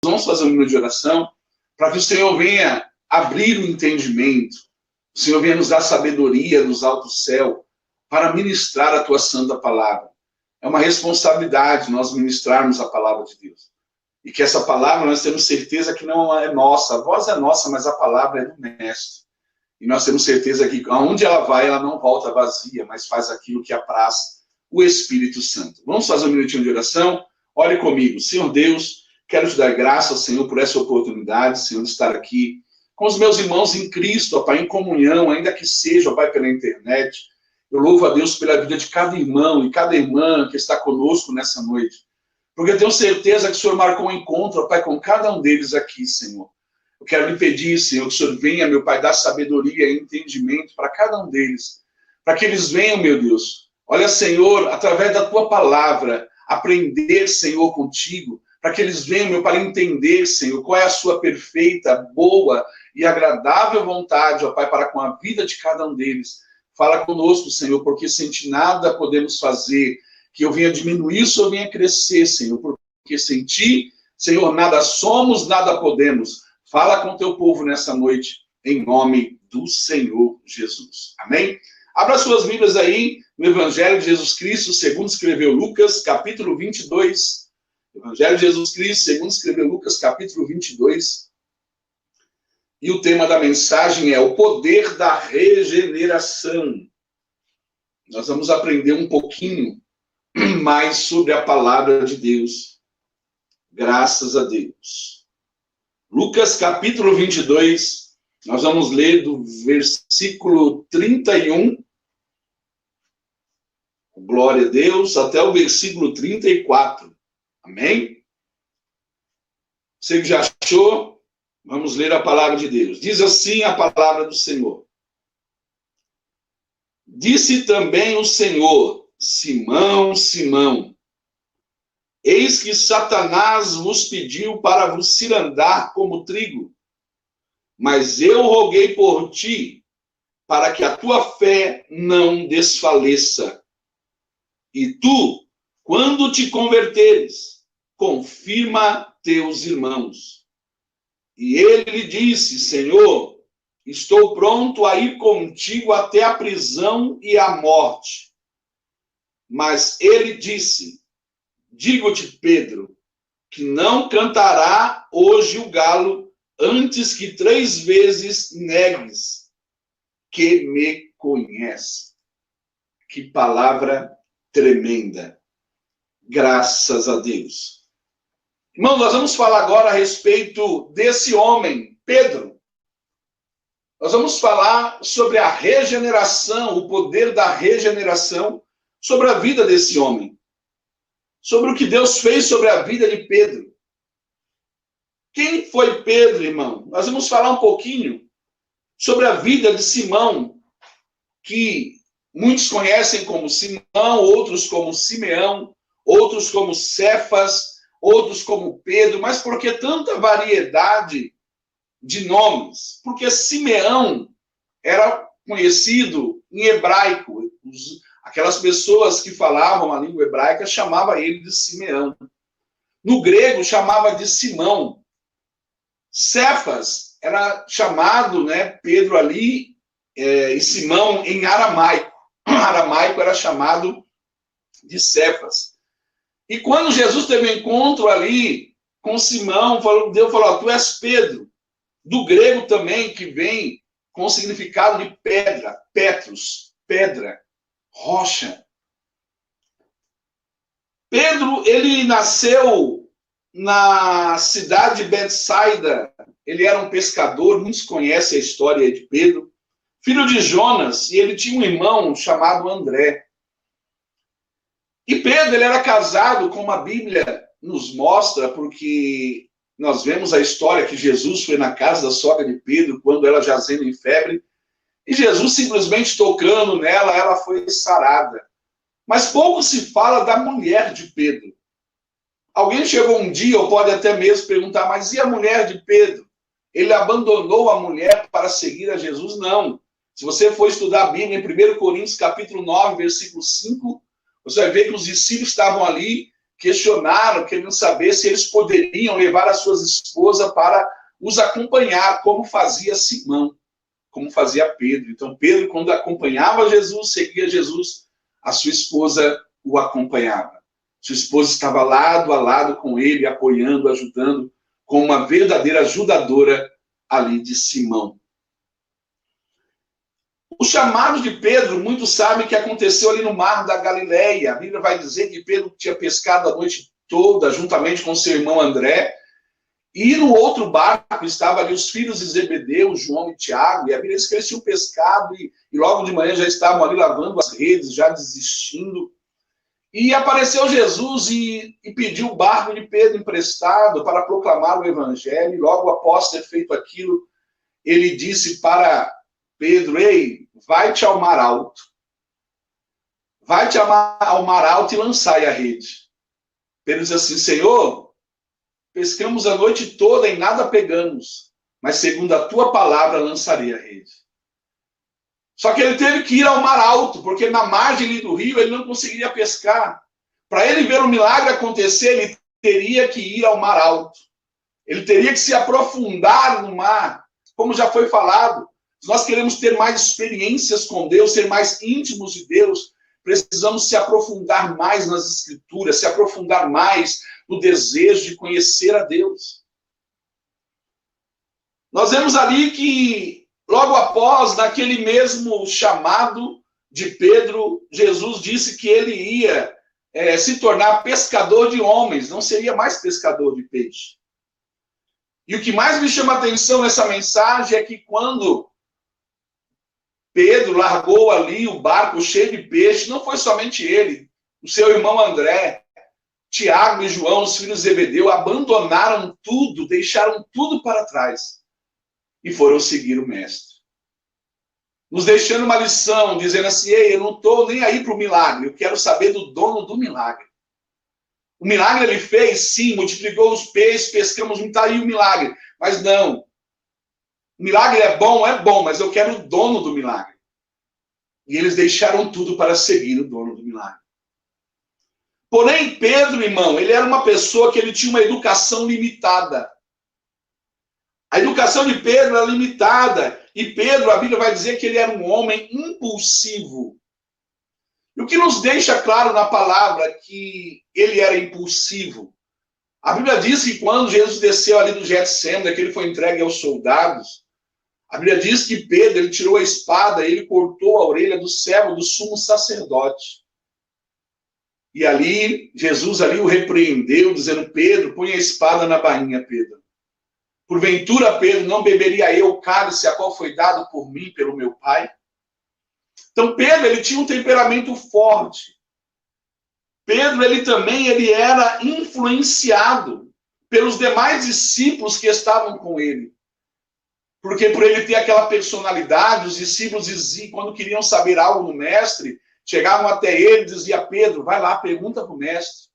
vamos fazer um minuto de oração para que o Senhor venha abrir o entendimento, o Senhor venha nos dar sabedoria dos altos céus para ministrar a tua santa palavra. É uma responsabilidade nós ministrarmos a palavra de Deus. E que essa palavra nós temos certeza que não é nossa, a voz é nossa, mas a palavra é do Mestre. E nós temos certeza que aonde ela vai, ela não volta vazia, mas faz aquilo que apraz o Espírito Santo. Vamos fazer um minutinho de oração? Ore comigo. Senhor Deus, quero te dar graças, Senhor, por essa oportunidade, Senhor, de estar aqui com os meus irmãos em Cristo, ó Pai, em comunhão, ainda que seja, ó Pai, pela internet. Eu louvo a Deus pela vida de cada irmão e cada irmã que está conosco nessa noite. Porque eu tenho certeza que o Senhor marcou um encontro, ó Pai, com cada um deles aqui, Senhor. Eu quero lhe pedir, Senhor, que o Senhor venha, meu Pai, dar sabedoria e entendimento para cada um deles. Para que eles venham, meu Deus. Olha, Senhor, através da tua palavra, aprender, Senhor, contigo. Para que eles venham, meu Pai, entender, Senhor, qual é a sua perfeita, boa e agradável vontade, ó Pai, para com a vida de cada um deles. Fala conosco, Senhor, porque sem ti nada podemos fazer. Que eu venha diminuir, o Senhor venha crescer, Senhor. Porque sem ti, Senhor, nada somos, nada podemos. Fala com o teu povo nessa noite, em nome do Senhor Jesus. Amém? Abra suas Bíblias aí no Evangelho de Jesus Cristo, segundo escreveu Lucas, capítulo 22. Evangelho de Jesus Cristo, segundo escreveu Lucas, capítulo 22. E o tema da mensagem é o poder da regeneração. Nós vamos aprender um pouquinho mais sobre a palavra de Deus. Graças a Deus. Lucas, capítulo 22, nós vamos ler do versículo 31, glória a Deus, até o versículo 34. Amém? Você que já achou, vamos ler a palavra de Deus. Diz assim a palavra do Senhor. Disse também o Senhor, Simão, Simão, eis que Satanás vos pediu para vos cirandar como trigo, mas eu roguei por ti, para que a tua fé não desfaleça. E tu, quando te converteres, confirma teus irmãos. E ele lhe disse, Senhor, estou pronto a ir contigo até a prisão e a morte. Mas ele disse, digo-te, Pedro, que não cantará hoje o galo antes que 3 vezes negues que me conhece. Que palavra tremenda. Graças a Deus. Irmão, nós vamos falar agora a respeito desse homem, Pedro. Nós vamos falar sobre a regeneração, o poder da regeneração sobre a vida desse homem. Sobre o que Deus fez sobre a vida de Pedro. Quem foi Pedro, irmão? Nós vamos falar um pouquinho sobre a vida de Simão, que muitos conhecem como Simão, outros como Simeão, outros como Cefas, outros como Pedro, mas por que tanta variedade de nomes? Porque Simeão era conhecido em hebraico. Aquelas pessoas que falavam a língua hebraica chamavam ele de Simeão. No grego chamava de Simão. Cefas era chamado, Pedro ali, e Simão em aramaico. Aramaico era chamado de Cefas. E quando Jesus teve um encontro ali com Simão, Deus falou, tu és Pedro. Do grego também, que vem com o significado de pedra, Petros, pedra, rocha. Pedro, ele nasceu na cidade de Betsaida. Ele era um pescador, muitos conhecem a história de Pedro. Filho de Jonas, e ele tinha um irmão chamado André. E Pedro, ele era casado, como a Bíblia nos mostra, porque nós vemos a história que Jesus foi na casa da sogra de Pedro, quando ela jazendo em febre, e Jesus simplesmente tocando nela, ela foi sarada. Mas pouco se fala da mulher de Pedro. Alguém chegou um dia, ou pode até mesmo perguntar, mas e a mulher de Pedro? Ele abandonou a mulher para seguir a Jesus? Não. Se você for estudar a Bíblia, em 1 Coríntios, capítulo 9, versículo 5, você vai ver que os discípulos estavam ali, questionaram, querendo saber se eles poderiam levar as suas esposas para os acompanhar, como fazia Simão, como fazia Pedro. Então, Pedro, quando acompanhava Jesus, seguia Jesus, a sua esposa o acompanhava. Sua esposa estava lado a lado com ele, apoiando, ajudando, como uma verdadeira ajudadora ali de Simão. O chamado de Pedro, muitos sabem que aconteceu ali no mar da Galileia. A Bíblia vai dizer que Pedro tinha pescado a noite toda, juntamente com seu irmão André, e no outro barco estavam ali os filhos de Zebedeu, João e Tiago, e a Bíblia diz que eles tinham pescado, e logo de manhã já estavam ali lavando as redes, já desistindo. E apareceu Jesus e pediu o barco de Pedro emprestado para proclamar o evangelho, e logo após ter feito aquilo, ele disse para Pedro: ei, vai-te ao mar alto. Vai-te ao mar alto e lançai a rede. Pedro diz assim: Senhor, pescamos a noite toda e nada pegamos, mas segundo a tua palavra lançarei a rede. Só que ele teve que ir ao mar alto, porque na margem do rio ele não conseguiria pescar. Para ele ver o milagre acontecer, ele teria que ir ao mar alto. Ele teria que se aprofundar no mar, como já foi falado. Se nós queremos ter mais experiências com Deus, ser mais íntimos de Deus, precisamos se aprofundar mais nas Escrituras, se aprofundar mais no desejo de conhecer a Deus. Nós vemos ali que, logo após, naquele mesmo chamado de Pedro, Jesus disse que ele ia se tornar pescador de homens, não seria mais pescador de peixe. E o que mais me chama a atenção nessa mensagem é que quando Pedro largou ali o barco cheio de peixe, não foi somente ele, o seu irmão André, Tiago e João, os filhos de Zebedeu, abandonaram tudo, deixaram tudo para trás e foram seguir o mestre. Nos deixando uma lição, dizendo assim: ei, eu não estou nem aí para o milagre, eu quero saber do dono do milagre. O milagre ele fez, sim, multiplicou os peixes, pescamos, não está aí o milagre. Mas não. O milagre é bom, mas eu quero o dono do milagre. E eles deixaram tudo para seguir o dono do milagre. Porém, Pedro, irmão, ele era uma pessoa que ele tinha uma educação limitada. A educação de Pedro era limitada. E Pedro, a Bíblia vai dizer que ele era um homem impulsivo. E o que nos deixa claro na palavra que ele era impulsivo? A Bíblia diz que quando Jesus desceu ali do Getsemane, que ele foi entregue aos soldados, a Bíblia diz que Pedro, ele tirou a espada, ele cortou a orelha do servo do sumo sacerdote. E ali, Jesus ali o repreendeu, dizendo: Pedro, põe a espada na bainha, Pedro. Porventura, Pedro, não beberia eu o cálice a qual foi dado por mim, pelo meu Pai? Então, Pedro, ele tinha um temperamento forte. Pedro, ele era influenciado pelos demais discípulos que estavam com ele. Porque por ele ter aquela personalidade, os discípulos diziam, quando queriam saber algo do mestre, chegavam até ele e diziam: Pedro, vai lá, pergunta para o mestre.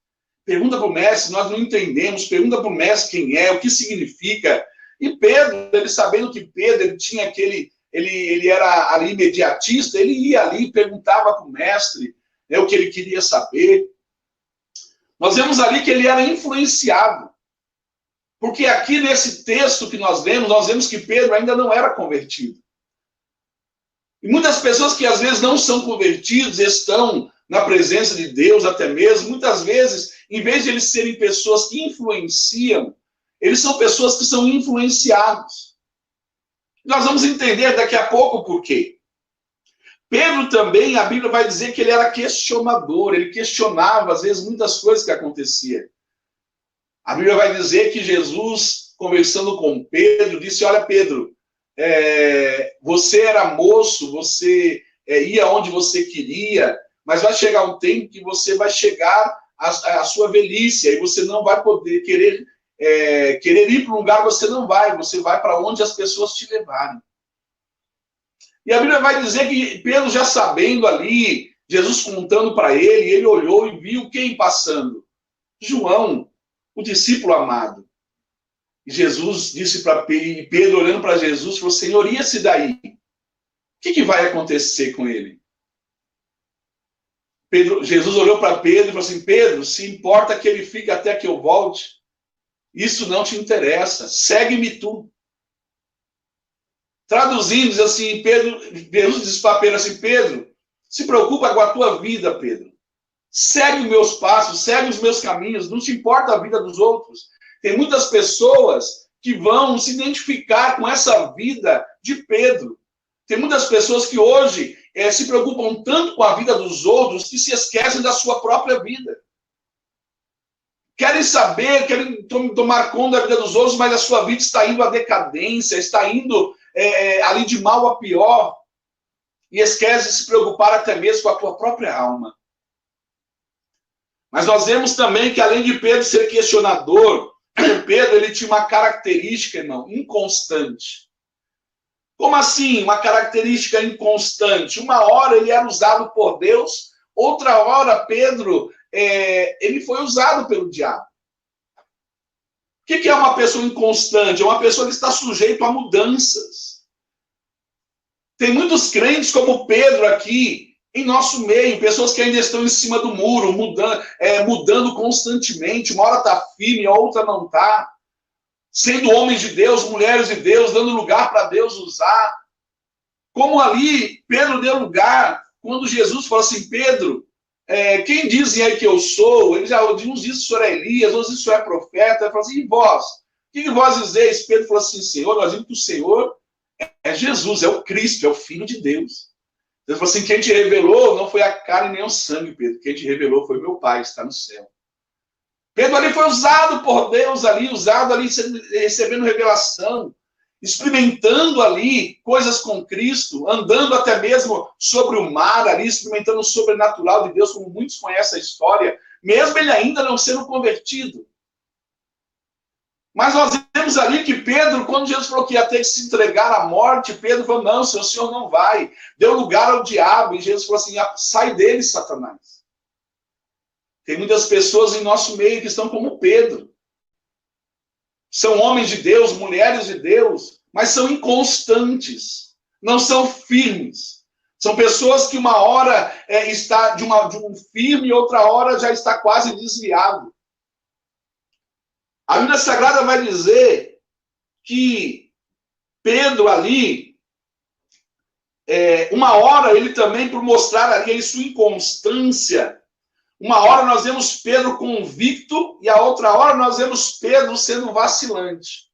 Pergunta para o mestre, nós não entendemos. Pergunta para o mestre quem é, o que significa. E Pedro, ele sabendo que Pedro, ele tinha aquele... Ele era ali imediatista, ele ia ali e perguntava para o mestre o que ele queria saber. Nós vemos ali que ele era influenciado. Porque aqui nesse texto que nós vemos que Pedro ainda não era convertido. E muitas pessoas que às vezes não são convertidos, estão na presença de Deus até mesmo, muitas vezes, em vez de eles serem pessoas que influenciam, eles são pessoas que são influenciados. Nós vamos entender daqui a pouco por quê. Pedro também, a Bíblia vai dizer que ele era questionador, ele questionava, às vezes, muitas coisas que aconteciam. A Bíblia vai dizer que Jesus, conversando com Pedro, disse: olha, Pedro, você era moço, você ia onde você queria, mas vai chegar um tempo que você vai chegar à sua velhice, e você não vai poder querer ir para um lugar, você vai para onde as pessoas te levarem. E a Bíblia vai dizer que Pedro, já sabendo ali, Jesus contando para ele olhou e viu quem passando? João, o discípulo amado. E Jesus disse para Pedro, olhando para Jesus, falou: Senhor, e esse daí? O que vai acontecer com ele? Jesus olhou para Pedro e falou assim: Pedro, se importa que ele fique até que eu volte, isso não te interessa, segue-me tu. Traduzindo, diz assim, Jesus diz para Pedro assim: Pedro, se preocupa com a tua vida, Pedro. Segue os meus passos, segue os meus caminhos, não te importa a vida dos outros. Tem muitas pessoas que vão se identificar com essa vida de Pedro. Tem muitas pessoas que hoje se preocupam tanto com a vida dos outros que se esquecem da sua própria vida. Querem saber, querem tomar conta da vida dos outros, mas a sua vida está indo à decadência, está indo ali de mal a pior. E esquece de se preocupar até mesmo com a tua própria alma. Mas nós vemos também que, além de Pedro ser questionador, Pedro ele tinha uma característica, irmão, inconstante. Como assim, uma característica inconstante? Uma hora ele era usado por Deus, outra hora Pedro ele foi usado pelo diabo. O que é uma pessoa inconstante? É uma pessoa que está sujeita a mudanças. Tem muitos crentes como Pedro aqui, em nosso meio, pessoas que ainda estão em cima do muro, mudando constantemente. Uma hora está firme, a outra não está. Sendo homens de Deus, mulheres de Deus, dando lugar para Deus usar. Como ali, Pedro deu lugar, quando Jesus falou assim: Pedro, quem dizem aí que eu sou? Uns dizem que o senhor é Elias, outros dizem que o senhor é profeta. Ele falou assim: e vós? O que vós dizeis? Pedro falou assim: Senhor, nós dizemos que o Senhor é Jesus, é o Cristo, é o Filho de Deus. Ele falou assim: quem te revelou não foi a carne nem o sangue, Pedro. Quem te revelou foi meu Pai, que está no céu. Pedro ali foi usado por Deus, usado ali, recebendo revelação, experimentando ali coisas com Cristo, andando até mesmo sobre o mar ali, experimentando o sobrenatural de Deus, como muitos conhecem a história, mesmo ele ainda não sendo convertido. Mas nós vemos ali que Pedro, quando Jesus falou que ia ter que se entregar à morte, Pedro falou: não, o senhor não vai. Deu lugar ao diabo, e Jesus falou assim: sai dele, Satanás. Tem muitas pessoas em nosso meio que estão como Pedro. São homens de Deus, mulheres de Deus, mas são inconstantes, não são firmes. São pessoas que uma hora está de um firme e outra hora já está quase desviado. A Bíblia Sagrada vai dizer que Pedro ali, uma hora ele também, por mostrar ali sua inconstância, uma hora nós vemos Pedro convicto e a outra hora nós vemos Pedro sendo vacilante.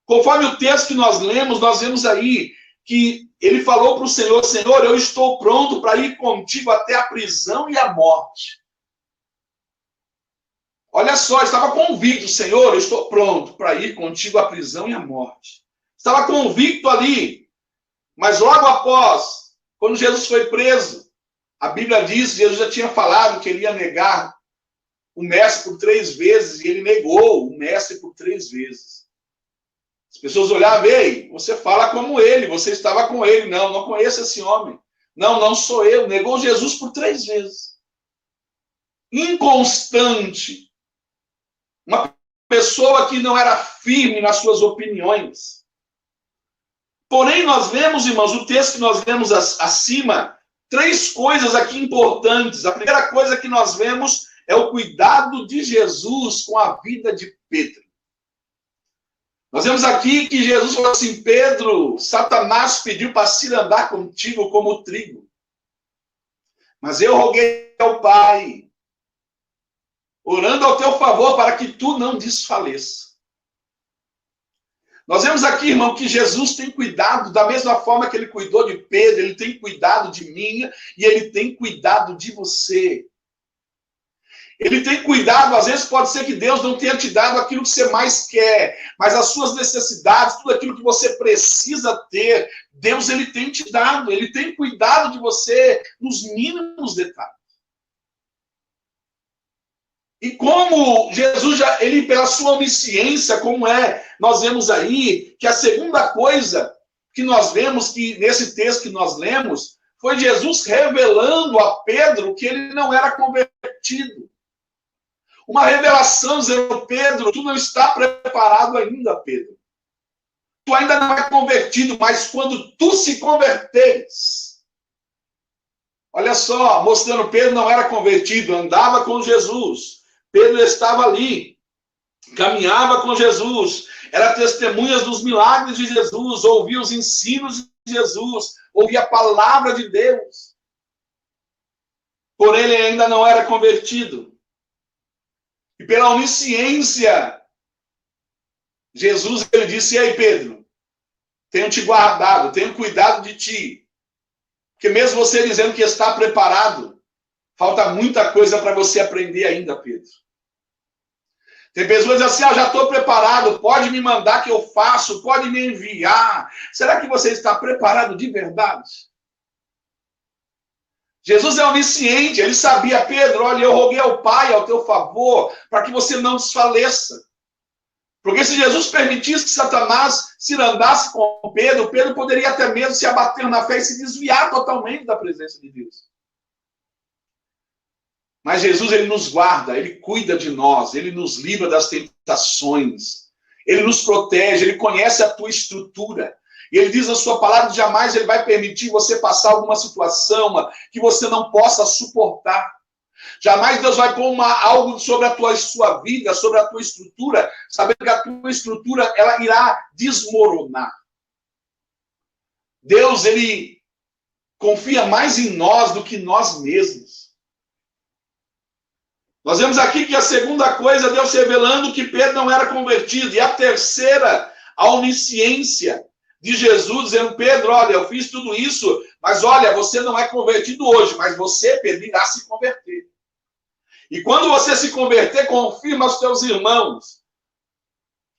Conforme o texto que nós lemos, nós vemos aí que ele falou para o Senhor: Senhor, eu estou pronto para ir contigo até a prisão e a morte. Olha só, estava convicto: Senhor, eu estou pronto para ir contigo à prisão e à morte. Estava convicto ali, mas logo após, quando Jesus foi preso, a Bíblia diz que Jesus já tinha falado que ele ia negar o mestre por 3 vezes, e ele negou o mestre por 3 vezes. As pessoas olhavam: ei, você fala como ele, você estava com ele. Não, não conheço esse homem. Não, não sou eu. Negou Jesus por 3 vezes. Inconstante. Uma pessoa que não era firme nas suas opiniões. Porém, nós vemos, irmãos, o texto que nós vemos acima, 3 coisas aqui importantes. A primeira coisa que nós vemos é o cuidado de Jesus com a vida de Pedro. Nós vemos aqui que Jesus falou assim: Pedro, Satanás pediu para se andar contigo como trigo. Mas eu roguei ao Pai, orando ao teu favor, para que tu não desfaleça. Nós vemos aqui, irmão, que Jesus tem cuidado, da mesma forma que ele cuidou de Pedro, ele tem cuidado de mim e ele tem cuidado de você. Ele tem cuidado, às vezes pode ser que Deus não tenha te dado aquilo que você mais quer, mas as suas necessidades, tudo aquilo que você precisa ter, Deus ele tem te dado, ele tem cuidado de você nos mínimos detalhes. E como Jesus, ele pela sua onisciência, como nós vemos aí, que a segunda coisa que nós vemos, que nesse texto que nós lemos, foi Jesus revelando a Pedro que ele não era convertido. Uma revelação dizendo: Pedro, tu não está preparado ainda, Pedro. Tu ainda não é convertido, mas quando tu se converteres, Olha só, mostrando Pedro não era convertido, andava com Jesus. Pedro estava ali, caminhava com Jesus, era testemunhas dos milagres de Jesus, ouvia os ensinos de Jesus, ouvia a palavra de Deus. Porém, ele ainda não era convertido. E pela onisciência, Jesus ele disse: "Ei, Pedro, tenho te guardado, tenho cuidado de ti. Porque mesmo você dizendo que está preparado, falta muita coisa para você aprender ainda, Pedro." Tem pessoas que dizem assim: já estou preparado, pode me mandar que eu faço, pode me enviar. Será que você está preparado de verdade? Jesus é onisciente, ele sabia: Pedro, olha, eu roguei ao Pai ao teu favor, para que você não desfaleça. Porque se Jesus permitisse que Satanás se andasse com Pedro, Pedro poderia até mesmo se abater na fé e se desviar totalmente da presença de Deus. Mas Jesus, ele nos guarda, ele cuida de nós, ele nos livra das tentações, ele nos protege, ele conhece a tua estrutura. E ele diz na sua palavra que jamais ele vai permitir você passar alguma situação que você não possa suportar. Jamais Deus vai pôr algo sobre a sua vida, sobre a tua estrutura, sabendo que a tua estrutura ela irá desmoronar. Deus, ele confia mais em nós do que nós mesmos. Nós vemos aqui que a segunda coisa, Deus revelando que Pedro não era convertido. E a terceira, a onisciência de Jesus, dizendo: Pedro, olha, eu fiz tudo isso, mas olha, você não é convertido hoje, mas você, Pedro, irá se converter. E quando você se converter, confirma aos teus irmãos.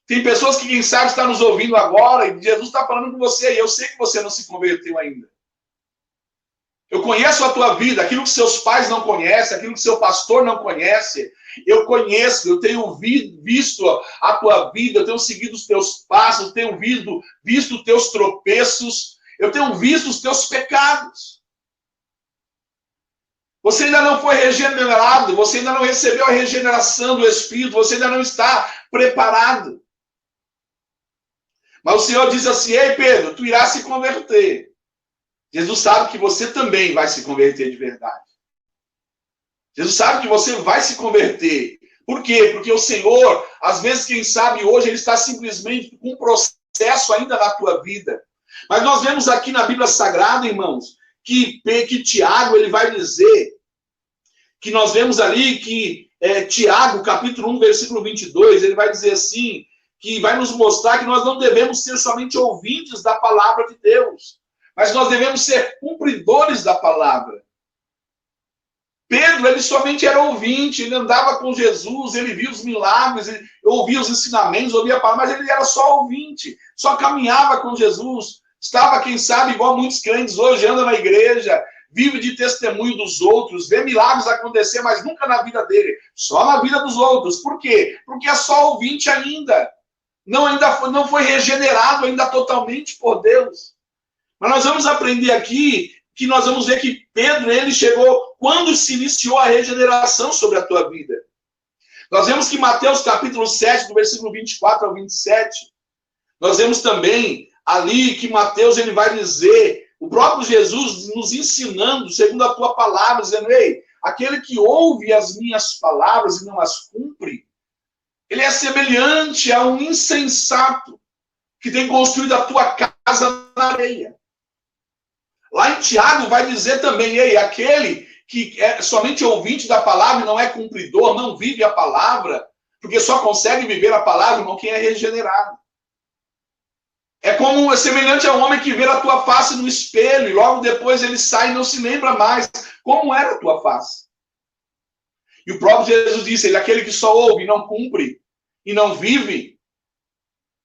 Tem pessoas que, quem sabe, estão nos ouvindo agora, e Jesus está falando com você, e eu sei que você não se converteu ainda. Eu conheço a tua vida, aquilo que seus pais não conhecem, aquilo que seu pastor não conhece. Eu conheço, eu tenho visto a tua vida, eu tenho seguido os teus passos, eu tenho visto os teus tropeços, eu tenho visto os teus pecados. Você ainda não foi regenerado, você ainda não recebeu a regeneração do Espírito, você ainda não está preparado. Mas o Senhor diz assim: ei, Pedro, tu irás se converter. Jesus sabe que você também vai se converter de verdade. Jesus sabe que você vai se converter. Por quê? Porque o Senhor, às vezes, quem sabe hoje, ele está simplesmente com um processo ainda na tua vida. Mas nós vemos aqui na Bíblia Sagrada, irmãos, que Tiago, ele vai dizer, que nós vemos ali que Tiago, capítulo 1, versículo 22, ele vai dizer assim, que vai nos mostrar que nós não devemos ser somente ouvintes da palavra de Deus, mas nós devemos ser cumpridores da palavra. Pedro, ele somente era ouvinte, ele andava com Jesus, ele via os milagres, ele ouvia os ensinamentos, ouvia a palavra, mas ele era só ouvinte, só caminhava com Jesus. Estava, quem sabe, igual muitos crentes hoje, anda na igreja, vive de testemunho dos outros, vê milagres acontecer, mas nunca na vida dele, só na vida dos outros. Por quê? Porque é só ouvinte ainda. Não foi regenerado ainda totalmente por Deus. Mas nós vamos aprender aqui que nós vamos ver que Pedro, ele chegou quando se iniciou a regeneração sobre a tua vida. Nós vemos que Mateus capítulo 7, do versículo 24 ao 27, nós vemos também ali que Mateus ele vai dizer, o próprio Jesus nos ensinando, segundo a tua palavra, dizendo: ei, aquele que ouve as minhas palavras e não as cumpre, ele é semelhante a um insensato que tem construído a tua casa na areia. Lá em Tiago vai dizer também: ei, aquele que é somente ouvinte da palavra e não é cumpridor, não vive a palavra, porque só consegue viver a palavra, irmão, quem é regenerado. É semelhante a um homem que vê a tua face no espelho e logo depois ele sai e não se lembra mais como era a tua face. E o próprio Jesus disse: ele, aquele que só ouve e não cumpre e não vive,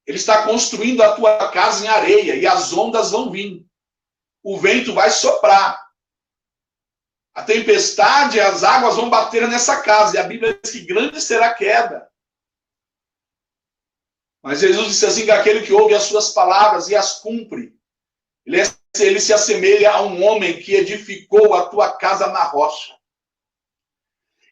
ele está construindo a tua casa em areia e as ondas vão vir. O vento vai soprar. A tempestade, as águas vão bater nessa casa. E a Bíblia diz que grande será a queda. Mas Jesus disse assim, que aquele que ouve as suas palavras e as cumpre, ele se assemelha a um homem que edificou a tua casa na rocha.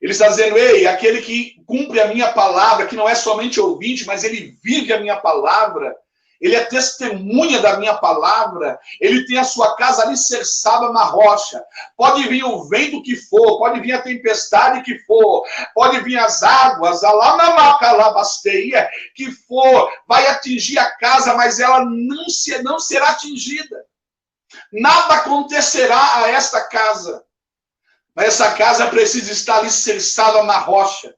Ele está dizendo: ei, aquele que cumpre a minha palavra, que não é somente ouvinte, mas ele vive a minha palavra, ele é testemunha da minha palavra, ele tem a sua casa alicerçada na rocha. Pode vir o vento que for, pode vir a tempestade que for, pode vir as águas, que for, vai atingir a casa, mas ela não será atingida. Nada acontecerá a esta casa. Mas essa casa precisa estar alicerçada na rocha,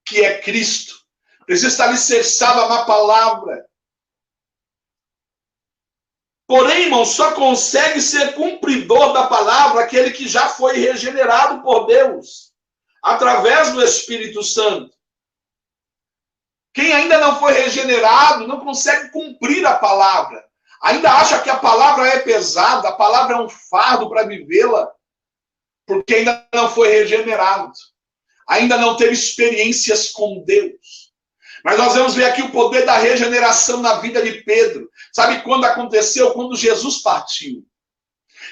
que é Cristo. Precisa estar alicerçada na palavra. Porém, irmão, só consegue ser cumpridor da palavra aquele que já foi regenerado por Deus, através do Espírito Santo. Quem ainda não foi regenerado não consegue cumprir a palavra. Ainda acha que a palavra é pesada, a palavra é um fardo para vivê-la, porque ainda não foi regenerado. Ainda não teve experiências com Deus. Mas nós vamos ver aqui o poder da regeneração na vida de Pedro. Sabe quando aconteceu? Quando Jesus partiu.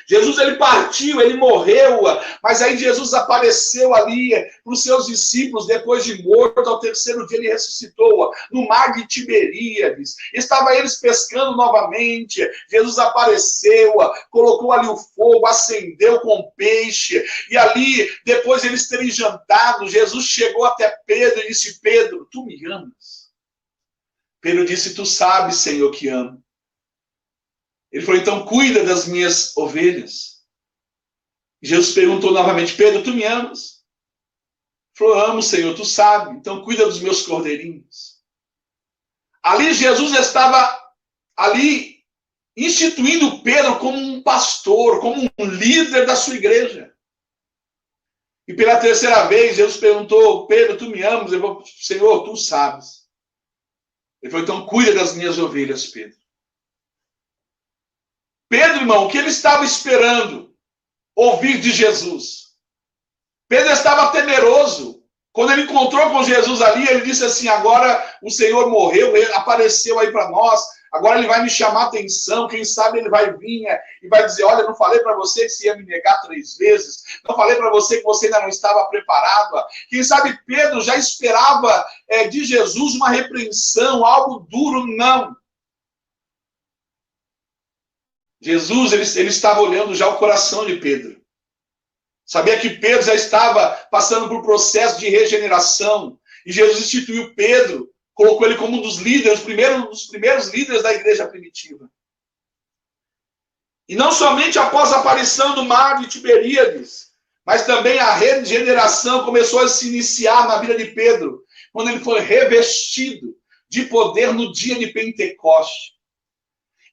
Jesus, ele partiu, ele morreu, mas aí Jesus apareceu ali para os seus discípulos, depois de morto, ao terceiro dia ele ressuscitou, no mar de Tiberíades. Estava eles pescando novamente, Jesus apareceu, colocou ali o fogo, acendeu com peixe, e ali, depois de eles terem jantado, Jesus chegou até Pedro e disse: Pedro, tu me amas? Pedro disse: tu sabes, Senhor, que amo. Ele falou: então cuida das minhas ovelhas. Jesus perguntou novamente: Pedro, tu me amas? Ele falou: amo, Senhor, tu sabes, então cuida dos meus cordeirinhos. Ali Jesus estava ali instituindo Pedro como um pastor, como um líder da sua igreja. E pela terceira vez Jesus perguntou: Pedro, tu me amas? Ele falou: Senhor, tu sabes. Ele falou: então cuida das minhas ovelhas, Pedro. Pedro, irmão, o que ele estava esperando ouvir de Jesus? Pedro estava temeroso. Quando ele encontrou com Jesus ali, ele disse assim: agora o Senhor morreu, ele apareceu aí para nós, agora ele vai me chamar a atenção, quem sabe ele vai vir e vai dizer: olha, não falei para você que você ia me negar 3 vezes, não falei para você que você ainda não estava preparado. Quem sabe Pedro já esperava de Jesus uma repreensão, algo duro. Não. Jesus, ele estava olhando já o coração de Pedro. Sabia que Pedro já estava passando por processo de regeneração. E Jesus instituiu Pedro, colocou ele como um dos líderes, um dos primeiros líderes da igreja primitiva. E não somente após a aparição do mar de Tiberíades, mas também a regeneração começou a se iniciar na vida de Pedro, quando ele foi revestido de poder no dia de Pentecoste.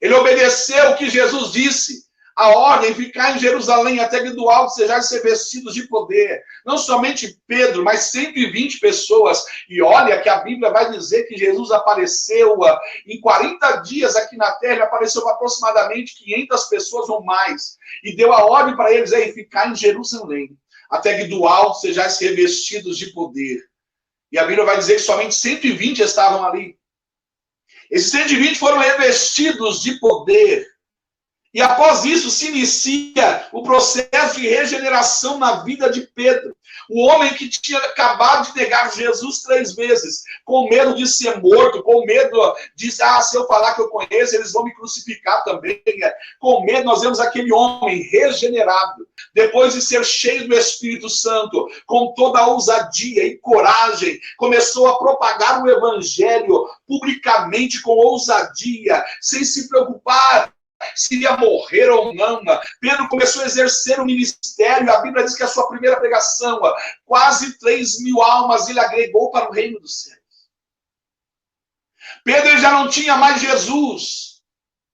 Ele obedeceu o que Jesus disse, a ordem, ficar em Jerusalém até que do alto sejais revestidos de poder. Não somente Pedro, mas 120 pessoas. E olha que a Bíblia vai dizer que Jesus apareceu em 40 dias aqui na terra, ele apareceu para aproximadamente 500 pessoas ou mais. E deu a ordem para eles aí, ficar em Jerusalém, até que do alto sejais revestidos de poder. E a Bíblia vai dizer que somente 120 estavam ali. Esses 120 foram revestidos de poder. E após isso se inicia o processo de regeneração na vida de Pedro. O homem que tinha acabado de negar Jesus 3 vezes, com medo de ser morto, com medo de, se eu falar que eu conheço, eles vão me crucificar também. Com medo, nós vemos aquele homem regenerado, depois de ser cheio do Espírito Santo, com toda a ousadia e coragem, começou a propagar o evangelho publicamente, com ousadia, sem se preocupar se ia morrer ou não. Pedro começou a exercer o ministério. A Bíblia diz que a sua primeira pregação, quase 3.000 almas ele agregou para o reino dos céus. Pedro já não tinha mais Jesus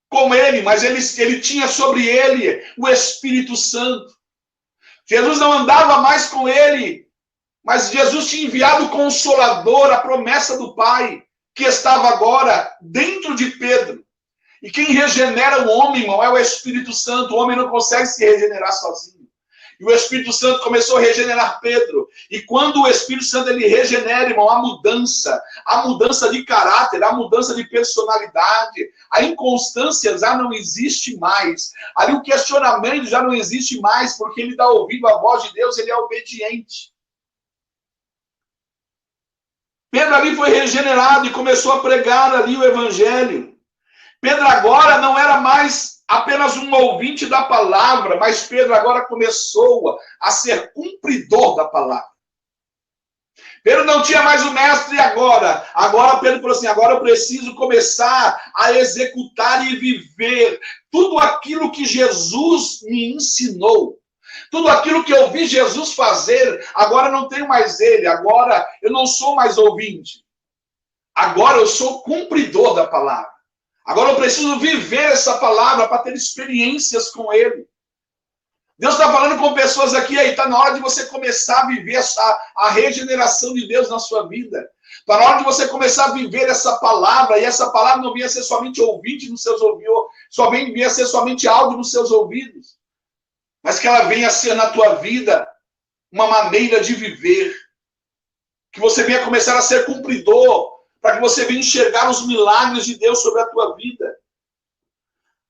com ele, mas ele tinha sobre ele o Espírito Santo. Jesus não andava mais com ele, mas Jesus tinha enviado o Consolador, a promessa do Pai, que estava agora dentro de Pedro. E quem regenera o homem, irmão, é o Espírito Santo. O homem não consegue se regenerar sozinho. E o Espírito Santo começou a regenerar Pedro. E quando o Espírito Santo ele regenera, irmão, a mudança de caráter, a mudança de personalidade, a inconstância já não existe mais. Ali o questionamento já não existe mais, porque ele dá ouvido à voz de Deus, ele é obediente. Pedro ali foi regenerado e começou a pregar ali o evangelho. Pedro agora não era mais apenas um ouvinte da palavra, mas Pedro agora começou a ser cumpridor da palavra. Pedro não tinha mais o mestre agora. Agora Pedro falou assim, agora eu preciso começar a executar e viver tudo aquilo que Jesus me ensinou. Tudo aquilo que eu vi Jesus fazer, agora não tenho mais ele. Agora eu não sou mais ouvinte. Agora eu sou cumpridor da palavra. Agora eu preciso viver essa palavra para ter experiências com ele. Deus está falando com pessoas aqui, aí está na hora de você começar a viver a regeneração de Deus na sua vida. Está na hora de você começar a viver essa palavra, e essa palavra não vinha ser somente ouvinte nos seus ouvidos, só vinha ser somente áudio nos seus ouvidos, mas que ela venha ser na tua vida uma maneira de viver, que você venha começar a ser cumpridor, para que você venha enxergar os milagres de Deus sobre a tua vida.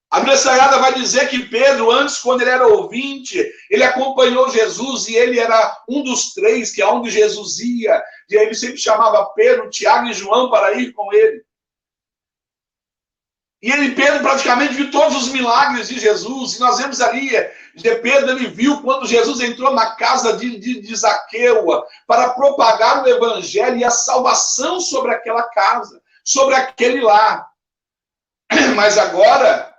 A Bíblia Sagrada vai dizer que Pedro, antes, quando ele era ouvinte, ele acompanhou Jesus e ele era um dos três, que é onde Jesus ia. E ele sempre chamava Pedro, Tiago e João para ir com ele. E Pedro praticamente viu todos os milagres de Jesus. E nós vemos ali, Pedro ele viu quando Jesus entrou na casa de Zaqueu para propagar o evangelho e a salvação sobre aquela casa, sobre aquele lar. Mas agora,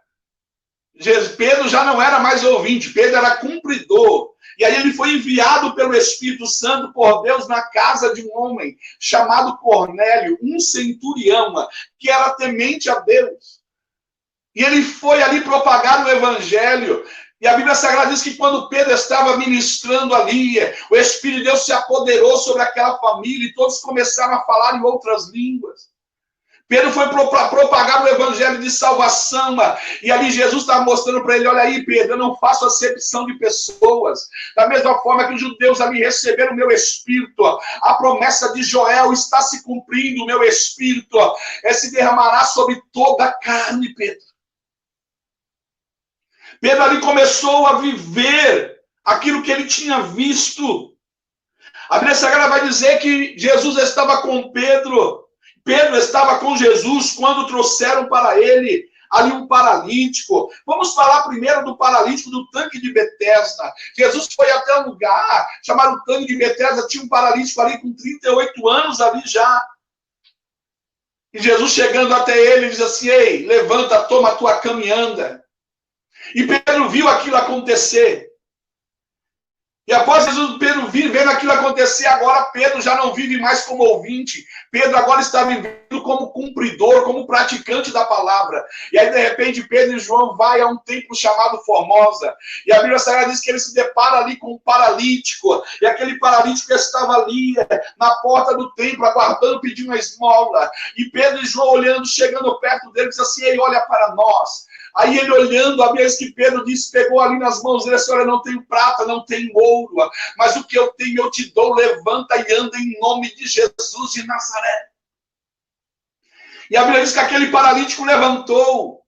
Pedro já não era mais ouvinte, Pedro era cumpridor. E aí ele foi enviado pelo Espírito Santo por Deus na casa de um homem chamado Cornélio, um centurião, que era temente a Deus. E ele foi ali propagar o evangelho. E a Bíblia Sagrada diz que quando Pedro estava ministrando ali, o Espírito de Deus se apoderou sobre aquela família e todos começaram a falar em outras línguas. Pedro foi propagar o evangelho de salvação, e ali Jesus estava mostrando para ele, olha aí Pedro, eu não faço acepção de pessoas, da mesma forma que os judeus ali receberam o meu espírito, a promessa de Joel está se cumprindo, o meu espírito se derramará sobre toda a carne, Pedro. Pedro ali começou a viver aquilo que ele tinha visto. A Bíblia Sagrada vai dizer que Jesus estava com Pedro estava com Jesus quando trouxeram para ele ali um paralítico. Vamos falar primeiro do paralítico do tanque de Betesda. Jesus foi até um lugar chamado tanque de Betesda, tinha um paralítico ali com 38 anos ali já. E Jesus chegando até ele, diz assim, ei, levanta, toma a tua cama e anda. E Pedro viu aquilo acontecer. E após Pedro vendo aquilo acontecer, agora Pedro já não vive mais como ouvinte. Pedro agora está vivendo como cumpridor, como praticante da palavra. E aí, de repente, Pedro e João vai a um templo chamado Formosa. E a Bíblia Sagrada diz que ele se depara ali com um paralítico. E aquele paralítico estava ali na porta do templo, aguardando, pedindo uma esmola. E Pedro e João olhando, chegando perto dele, diz assim, ei, olha para nós. Aí ele olhando, a vez que Pedro disse, pegou ali nas mãos dele, assim, olha, não tenho prata, não tenho ouro, mas o que eu tenho eu te dou, levanta e anda em nome de Jesus de Nazaré. E a Bíblia diz que aquele paralítico levantou,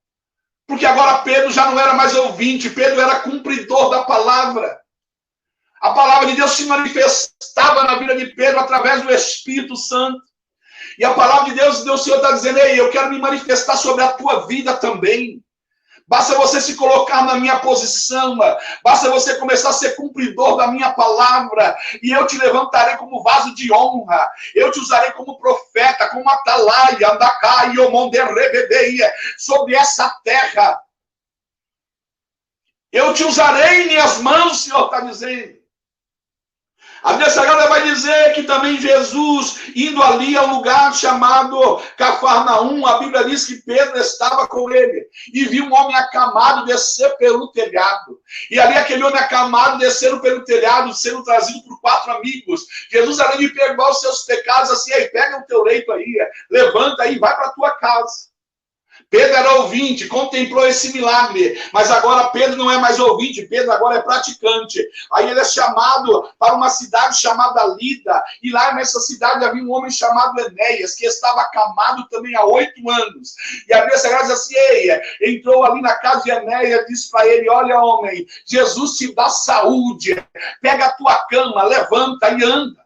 porque agora Pedro já não era mais ouvinte, Pedro era cumpridor da palavra. A palavra de Deus se manifestava na vida de Pedro através do Espírito Santo. E a palavra de Deus, o Senhor está dizendo, ei, eu quero me manifestar sobre a tua vida também. Basta você se colocar na minha posição, basta você começar a ser cumpridor da minha palavra, e eu te levantarei como vaso de honra, eu te usarei como profeta, como atalaia, andacai, omonderrebedeia, sobre essa terra. Eu te usarei em minhas mãos, o Senhor está dizendo. A Bíblia Sagrada vai dizer que também Jesus, indo ali a um lugar chamado Cafarnaum, a Bíblia diz que Pedro estava com ele e viu um homem acamado descer pelo telhado. E ali aquele homem acamado descendo pelo telhado, sendo trazido por 4 amigos. Jesus, além de perdoar os seus pecados, assim, aí pega o teu leito aí, levanta aí, vai para a tua casa. Pedro era ouvinte, contemplou esse milagre, mas agora Pedro não é mais ouvinte, Pedro agora é praticante. Aí ele é chamado para uma cidade chamada Lida, e lá nessa cidade havia um homem chamado Enéas, que estava acamado também há 8 anos. E a Bíblia Sagrada diz assim, ei, entrou ali na casa de Enéas e disse para ele, olha homem, Jesus te dá saúde, pega a tua cama, levanta e anda.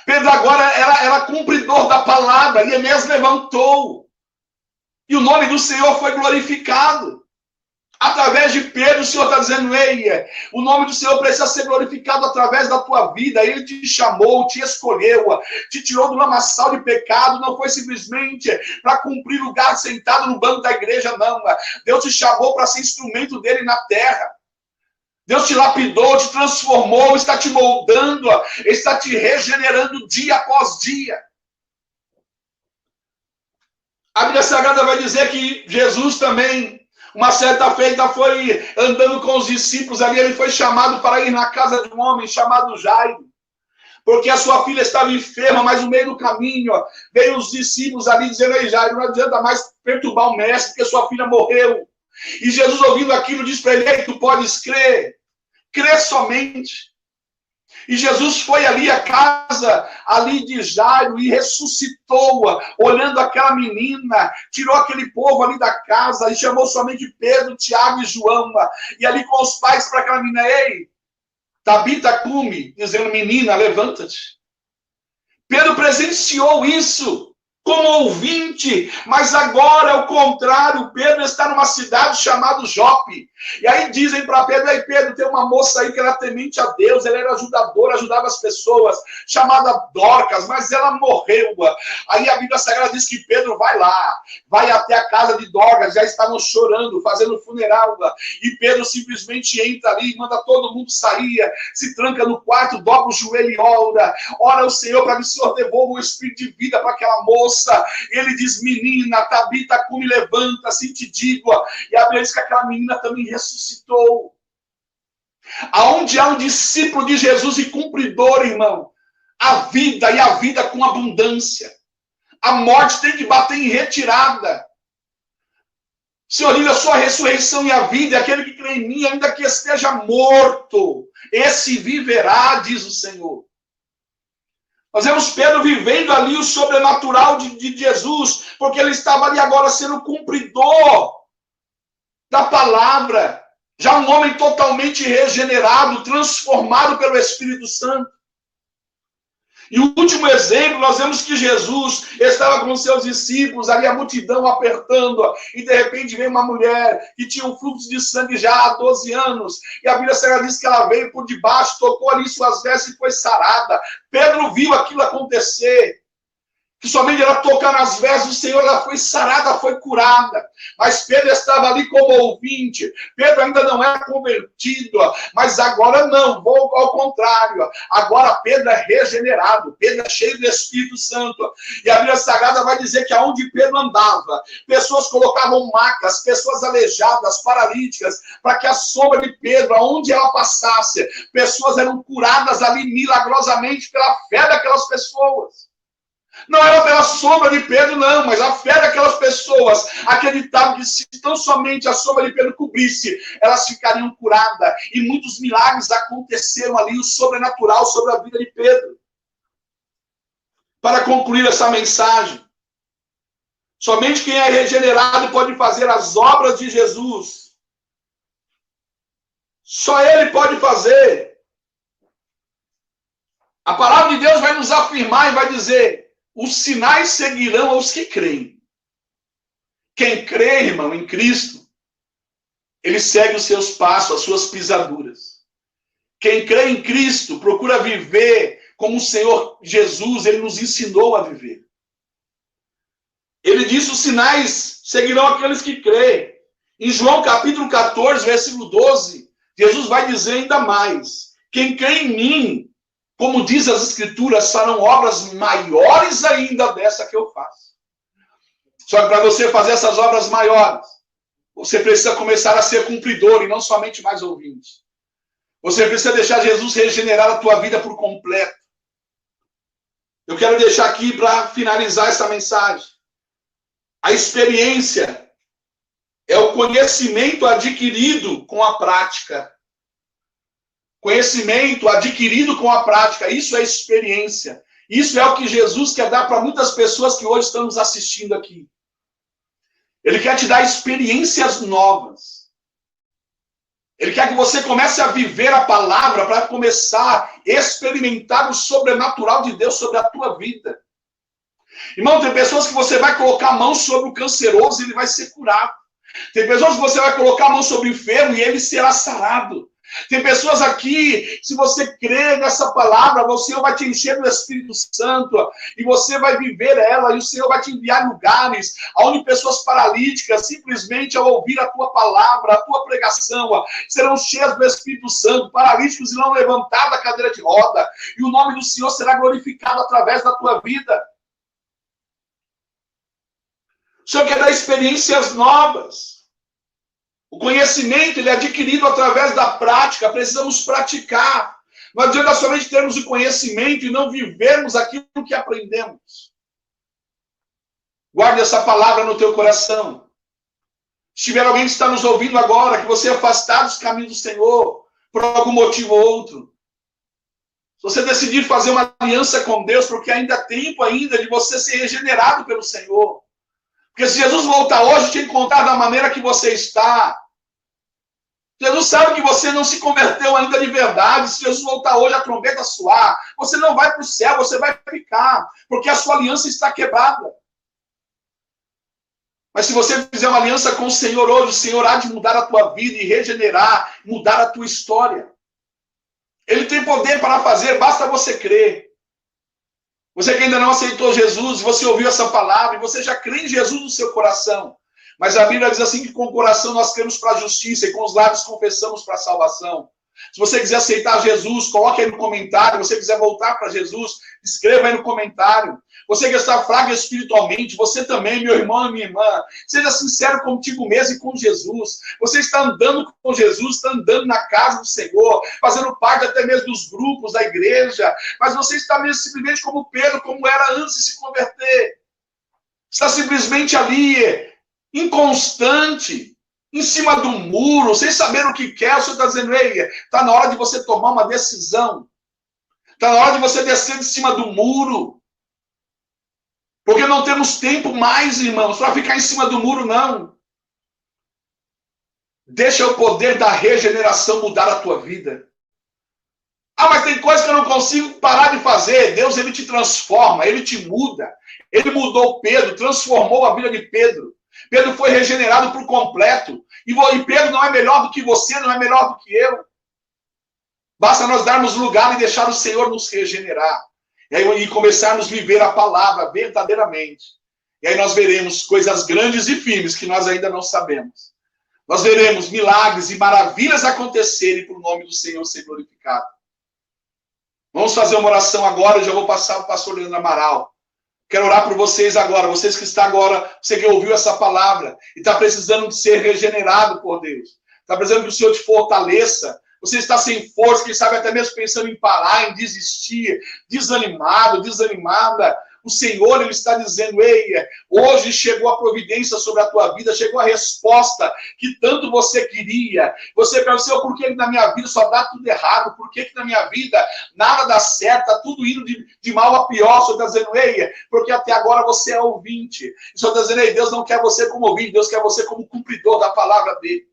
Pedro agora era cumpridor da palavra, e Enéas levantou. E o nome do Senhor foi glorificado. Através de Pedro, o Senhor está dizendo, ei, o nome do Senhor precisa ser glorificado através da tua vida. Ele te chamou, te escolheu, te tirou do lamaçal de pecado. Não foi simplesmente para cumprir lugar sentado no banco da igreja, não. Deus te chamou para ser instrumento dele na terra. Deus te lapidou, te transformou, está te moldando, está te regenerando dia após dia. A Bíblia Sagrada vai dizer que Jesus também, uma certa feita, foi andando com os discípulos ali, ele foi chamado para ir na casa de um homem chamado Jairo, porque a sua filha estava enferma, mas no meio do caminho, veio os discípulos ali dizendo, ei Jairo, não adianta mais perturbar o mestre, porque sua filha morreu. E Jesus, ouvindo aquilo, disse para ele, ei, tu podes crer, crê somente. E Jesus foi ali à casa ali de Jairo e ressuscitou-a, olhando aquela menina, tirou aquele povo ali da casa e chamou somente Pedro, Tiago e João. E ali com os pais para aquela menina, ei, Tabita cume, dizendo, menina, levanta-te. Pedro presenciou isso como ouvinte, mas agora é o contrário. Pedro está numa cidade chamada Jope. E aí dizem para Pedro, ei Pedro, tem uma moça aí que era temente a Deus, ela era ajudadora, ajudava as pessoas, chamada Dorcas, mas ela morreu. Aí a Bíblia Sagrada diz que Pedro vai lá, vai até a casa de Dorcas, já estavam chorando, fazendo funeral, e Pedro simplesmente entra ali, manda todo mundo sair, se tranca no quarto, dobra o joelho e ora ao Senhor para que o Senhor devolva o espírito de vida para aquela moça. Ele diz, menina, Tabita cume, levanta, assim te digo. E a Bíblia diz que aquela menina também ressuscitou. Aonde há um discípulo de Jesus e cumpridor, irmão, a vida e a vida com abundância. A morte tem que bater em retirada. Senhor, diz a sua ressurreição e a vida, é aquele que crê em mim, ainda que esteja morto, esse viverá, diz o Senhor. Nós vemos Pedro vivendo ali o sobrenatural de Jesus, porque ele estava ali agora sendo cumpridor da palavra. Já um homem totalmente regenerado, transformado pelo Espírito Santo. E o último exemplo, nós vemos que Jesus estava com seus discípulos, ali a multidão apertando, e de repente veio uma mulher que tinha um fluxo de sangue já há 12 anos, e a Bíblia Sagrada diz que ela veio por debaixo, tocou ali suas vestes e foi sarada. Pedro viu aquilo acontecer, que somente ela tocar nas vestes do Senhor, ela foi sarada, foi curada. Mas Pedro estava ali como ouvinte. Pedro ainda não era convertido, mas agora não, vou ao contrário. Agora Pedro é regenerado, Pedro é cheio do Espírito Santo. E a Bíblia Sagrada vai dizer que aonde Pedro andava, pessoas colocavam macas, pessoas aleijadas, paralíticas, para que a sombra de Pedro, aonde ela passasse, pessoas eram curadas ali milagrosamente pela fé daquelas pessoas. Não era pela sombra de Pedro, não, mas a fé daquelas pessoas acreditavam que se tão somente a sombra de Pedro cobrisse, elas ficariam curadas. E muitos milagres aconteceram ali, o sobrenatural sobre a vida de Pedro. Para concluir essa mensagem, somente quem é regenerado pode fazer as obras de Jesus. Só ele pode fazer. A palavra de Deus vai nos afirmar e vai dizer: os sinais seguirão aos que creem. Quem crê, irmão, em Cristo, ele segue os seus passos, as suas pisaduras. Quem crê em Cristo procura viver como o Senhor Jesus, ele nos ensinou a viver. Ele disse: os sinais seguirão aqueles que creem. Em João capítulo 14, versículo 12, Jesus vai dizer ainda mais: quem crê em mim, como diz as Escrituras, farão obras maiores ainda dessa que eu faço. Só que para você fazer essas obras maiores, você precisa começar a ser cumpridor e não somente mais ouvinte. Você precisa deixar Jesus regenerar a tua vida por completo. Eu quero deixar aqui para finalizar essa mensagem. A experiência é o conhecimento adquirido com a prática. Conhecimento adquirido com a prática, isso é experiência. Isso é o que Jesus quer dar para muitas pessoas que hoje estão nos assistindo aqui. Ele quer te dar experiências novas. Ele quer que você comece a viver a palavra para começar a experimentar o sobrenatural de Deus sobre a tua vida. Irmão, tem pessoas que você vai colocar a mão sobre o canceroso e ele vai ser curado. Tem pessoas que você vai colocar a mão sobre o enfermo e ele será sarado. Tem pessoas aqui, se você crê nessa palavra, o Senhor vai te encher do Espírito Santo e você vai viver ela, e o Senhor vai te enviar em lugares onde pessoas paralíticas, simplesmente ao ouvir a tua palavra, a tua pregação, serão cheias do Espírito Santo, paralíticos irão levantar da cadeira de roda, e o nome do Senhor será glorificado através da tua vida. O Senhor quer dar experiências novas. O conhecimento ele é adquirido através da prática, precisamos praticar. Não adianta somente termos o conhecimento e não vivermos aquilo que aprendemos. Guarde essa palavra no teu coração. Se tiver alguém que está nos ouvindo agora, que você é afastado dos caminhos do Senhor, por algum motivo ou outro, se você decidir fazer uma aliança com Deus, porque ainda há tempo ainda de você ser regenerado pelo Senhor. Porque se Jesus voltar hoje, te encontrar da maneira que você está, Jesus sabe que você não se converteu ainda de verdade. Se Jesus voltar hoje, a trombeta soar, você não vai para o céu, você vai ficar, porque a sua aliança está quebrada. Mas se você fizer uma aliança com o Senhor hoje, o Senhor há de mudar a tua vida e regenerar, mudar a tua história. Ele tem poder para fazer, basta você crer. Você que ainda não aceitou Jesus, você ouviu essa palavra e você já crê em Jesus no seu coração. Mas a Bíblia diz assim que com o coração nós cremos para a justiça e com os lábios confessamos para a salvação. Se você quiser aceitar Jesus, coloque aí no comentário. Se você quiser voltar para Jesus, escreva aí no comentário. Você que está fraco espiritualmente, você também, meu irmão e minha irmã, seja sincero contigo mesmo e com Jesus. Você está andando com Jesus, está andando na casa do Senhor, fazendo parte até mesmo dos grupos da igreja, mas você está mesmo simplesmente como Pedro, como era antes de se converter. Está simplesmente ali, inconstante, em cima do muro, sem saber o que quer. O Senhor está dizendo, ei, está na hora de você tomar uma decisão. Está na hora de você descer de cima do muro. Porque não temos tempo mais, irmãos, para ficar em cima do muro, não. Deixa o poder da regeneração mudar a tua vida. Ah, mas tem coisas que eu não consigo parar de fazer. Deus, ele te transforma, ele te muda. Ele mudou Pedro, transformou a vida de Pedro. Pedro foi regenerado por completo. E Pedro não é melhor do que você, não é melhor do que eu. Basta nós darmos lugar e deixar o Senhor nos regenerar. E começarmos a viver a palavra verdadeiramente. E aí nós veremos coisas grandes e firmes que nós ainda não sabemos. Nós veremos milagres e maravilhas acontecerem para o nome do Senhor ser glorificado. Vamos fazer uma oração agora. Eu já vou passar para o pastor Leandro Amaral. Quero orar por vocês agora, vocês que estão agora, você que ouviu essa palavra e está precisando de ser regenerado por Deus. Está precisando que o Senhor te fortaleça. Você está sem força, quem sabe até mesmo pensando em parar, em desistir, desanimado, desanimada. O Senhor, ele está dizendo, ei, hoje chegou a providência sobre a tua vida, chegou a resposta que tanto você queria. Você pensou, por que na minha vida só dá tudo errado? Por que na minha vida nada dá certo? Está tudo indo de mal a pior. O Senhor está dizendo, ei, porque até agora você é ouvinte. O Senhor está dizendo, ei, Deus não quer você como ouvinte, Deus quer você como cumpridor da palavra dele.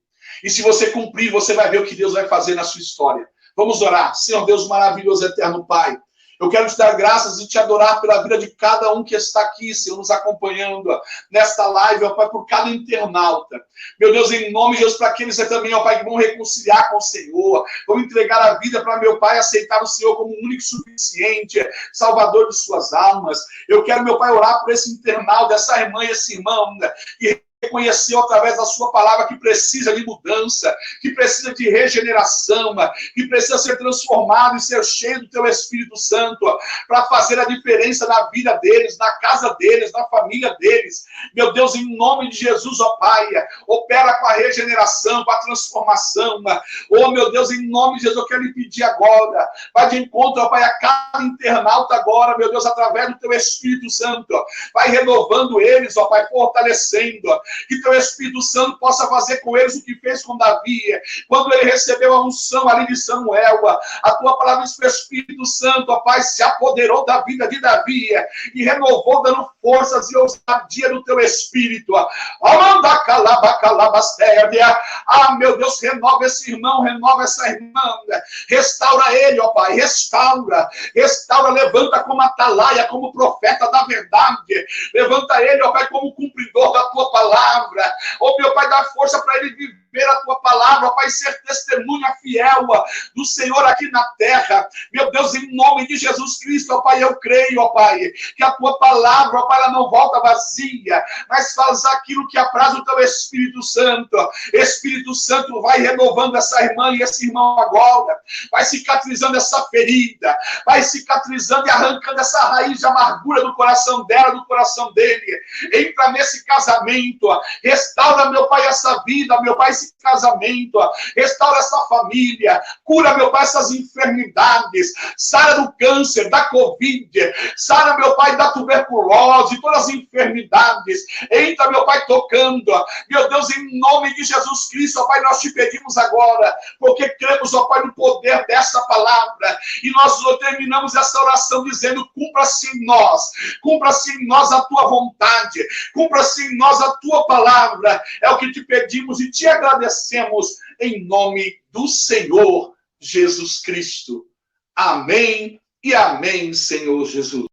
E se você cumprir, você vai ver o que Deus vai fazer na sua história. Vamos orar. Senhor Deus maravilhoso, eterno Pai. Eu quero te dar graças e te adorar pela vida de cada um que está aqui, Senhor, nos acompanhando nesta live, ó Pai, por cada internauta. Meu Deus, em nome de Jesus, para aqueles também, ó Pai, que vão reconciliar com o Senhor, vão entregar a vida para meu Pai, aceitar o Senhor como único e suficiente, Salvador de suas almas. Eu quero, meu Pai, orar por esse internauta, essa irmã e esse irmão, que reconheceu através da sua palavra que precisa de mudança, que precisa de regeneração, que precisa ser transformado e ser cheio do teu Espírito Santo, para fazer a diferença na vida deles, na casa deles, na família deles. Meu Deus, em nome de Jesus, ó Pai, opera com a regeneração, com a transformação. Oh, meu Deus, em nome de Jesus, eu quero lhe pedir agora, vai de encontro, ó Pai, a cada internauta agora, meu Deus, através do teu Espírito Santo, vai renovando eles, ó Pai, fortalecendo, que teu Espírito Santo possa fazer com eles o que fez com Davi, quando ele recebeu a unção ali de Samuel. A tua palavra diz que o Espírito Santo, ó Pai, se apoderou da vida de Davi e renovou, dando forças e ousadia do teu espírito. Amanda calabacalabastéria. Ah, meu Deus, renova esse irmão, renova essa irmã. Restaura ele, ó Pai, restaura, levanta como atalaia, como profeta da verdade. Levanta ele, ó Pai, como cumpridor da tua palavra. Ó meu Pai, dá força para ele viver a tua palavra, ó Pai, ser testemunha fiel do Senhor aqui na terra. Meu Deus, em nome de Jesus Cristo, ó Pai, eu creio, ó Pai, que a tua palavra, ó Pai, ela não volta vazia, mas faz aquilo que apraz o teu Espírito Santo. Espírito Santo, vai renovando essa irmã e esse irmão agora, vai cicatrizando essa ferida, vai cicatrizando e arrancando essa raiz de amargura do coração dela, do coração dele. Entra nesse casamento, restaura, meu Pai, essa vida, meu Pai, esse casamento, restaura essa família, cura, meu Pai, essas enfermidades, sara do câncer, da Covid, sara, meu Pai, da tuberculose, todas as enfermidades. Entra, meu Pai, tocando, meu Deus, em nome de Jesus Cristo, ó Pai, nós te pedimos agora, porque cremos, ó Pai, no poder dessa palavra, e nós terminamos essa oração dizendo: cumpra-se em nós a tua vontade, cumpra-se em nós a tua palavra. É o que te pedimos e te agradecemos em nome do Senhor Jesus Cristo. Amém e amém, Senhor Jesus.